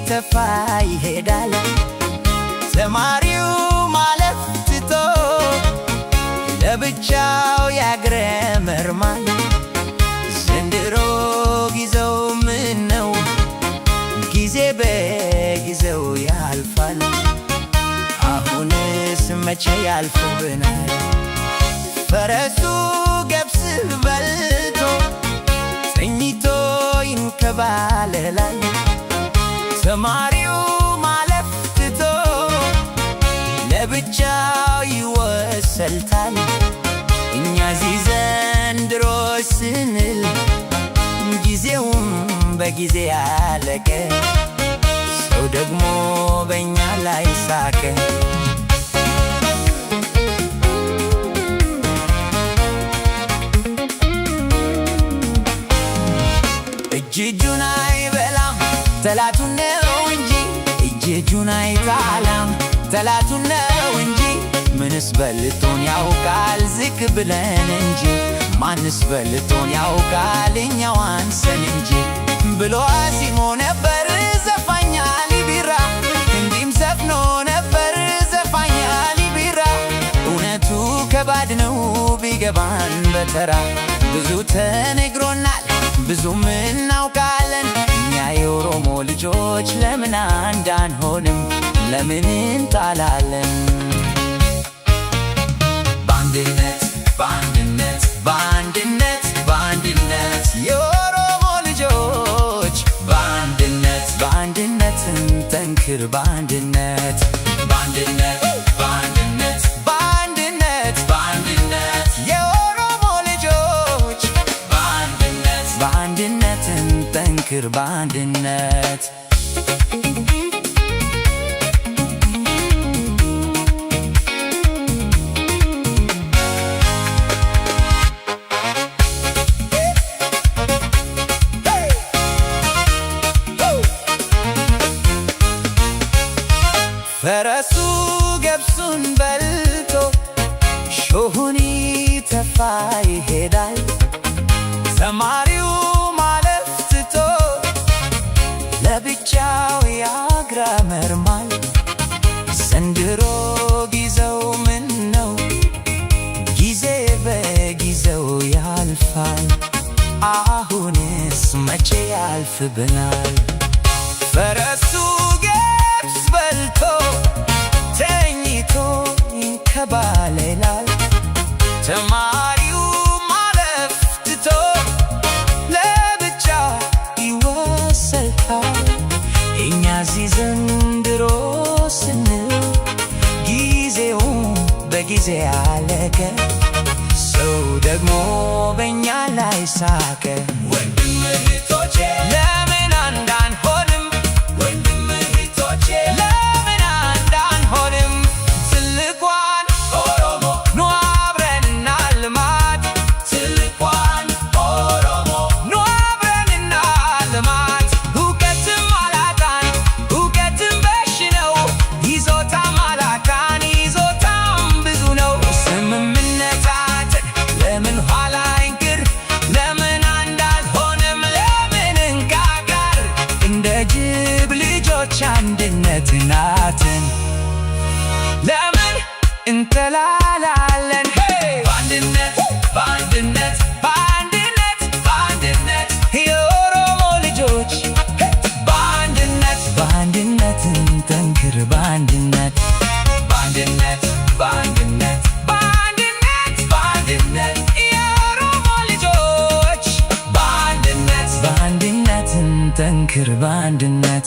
ተፋ ይሄዳል ተማሪው ማለፍ ትቶ ለብቻው ያግረመርማል ዘንድሮ ጊዜው ምነው ጊዜ በጊዜው ያልፋል አሁንስ መቼ ያልፍብናል ፈረሱ ገብስ በልቶ ተኝቶ ይንከባለላል ተማሪው ማለፍ ትቶ ለብቻው ይወሰልታል እኛ እዚህ ዘንድሮ ስንል ጊዜውም በጊዜ አለቀ ሰው ደግሞ በእኛ ላይ ሳቀ እጁን አይበላም ጠላቱን ነው እንጂ እጁን አይጣላም ጠላቱን ነው እንጂ ምንስ በልጦን ያውቃል ዝቅ ብለን እንጂ ማንስ በልጦን ያውቃል እኛው አንሰን እንጂ ብሎ አሲሞ ነበር ዘፋኝ አሊ ቢራ እንዲህም ዘፍኖ ነበር ዘፋኝ አሊ ቢራ እውነቱ ከባድ ነው ቢገባን በተራ ብዙ ተነግሮናል ብዙም እናውቃለን እኛ የኦሮሞ ልጆች ለምን አንድ አንሆንም ለምን እንጣላለን በአንድነት በአንድነት በአንድነት በአንድነት የኦሮሞ ልጆች በአንድነት በአንድነት እንጠንክር በአንድነት በአንድነት በአንድነት በአንድነት በአንድነት የኦሮሞ ልጆች በአንድነት በአንድነት እንጠንክር በአንድነት ፈረሱ ገብሱን በልቶ ሾሁን ተፋ ይሄዳል ተማሪው ማለፍ ትቶ ለብቻው ያግረመርማል ዘንድሮ ጊዜው ምነው ጊዜ በጊዜው ያልፋል አሁንስ መቼ ያልፍብናል ፈረሱ ገብስ በልቶ ተኝቶ ይንከባለላል ተማሪው ማለፍ ትቶ ለብቻ ይወሰልታል እኛ እዚህ ዘንድሮ ስንል ጊዜውም በጊዜ አለቀ ሰው ደግሞ በእኛ ላይ ሳቀ ወንድም እህቶቼ ለምን አንድ አንሆንም ወንድም እህቶቼ ለምን አንድ አንሆንም ትልቋን ኦሮሞ ኑ አብረን እናልማት ትልቋን ኦሮሞ ኑ አብረን እናልማት እውቀትም አላጣን እውቀትም በሽ ነው ይዞታም አላጣን ይዞታም ብዙ ነው ስምምነታችን ለምን ኋላ ይንቅር ለምን አንድ አልሆንም ለምን እንቃቃር እንደ ጅብ ልጆች አንድነት ናትን ለምን እንጠላላለን በአንድነት በአንድነት በአንድነት በአንድነት የኦሮሞ ልጆች በአንድነት በአንድነት እንጠንክር በአንድነት በአንድነት በአንድነት በአንድነት በአንድነት የኦሮሞ ልጆች በአንድነት በአንድነት እንጠንክር በአንድነት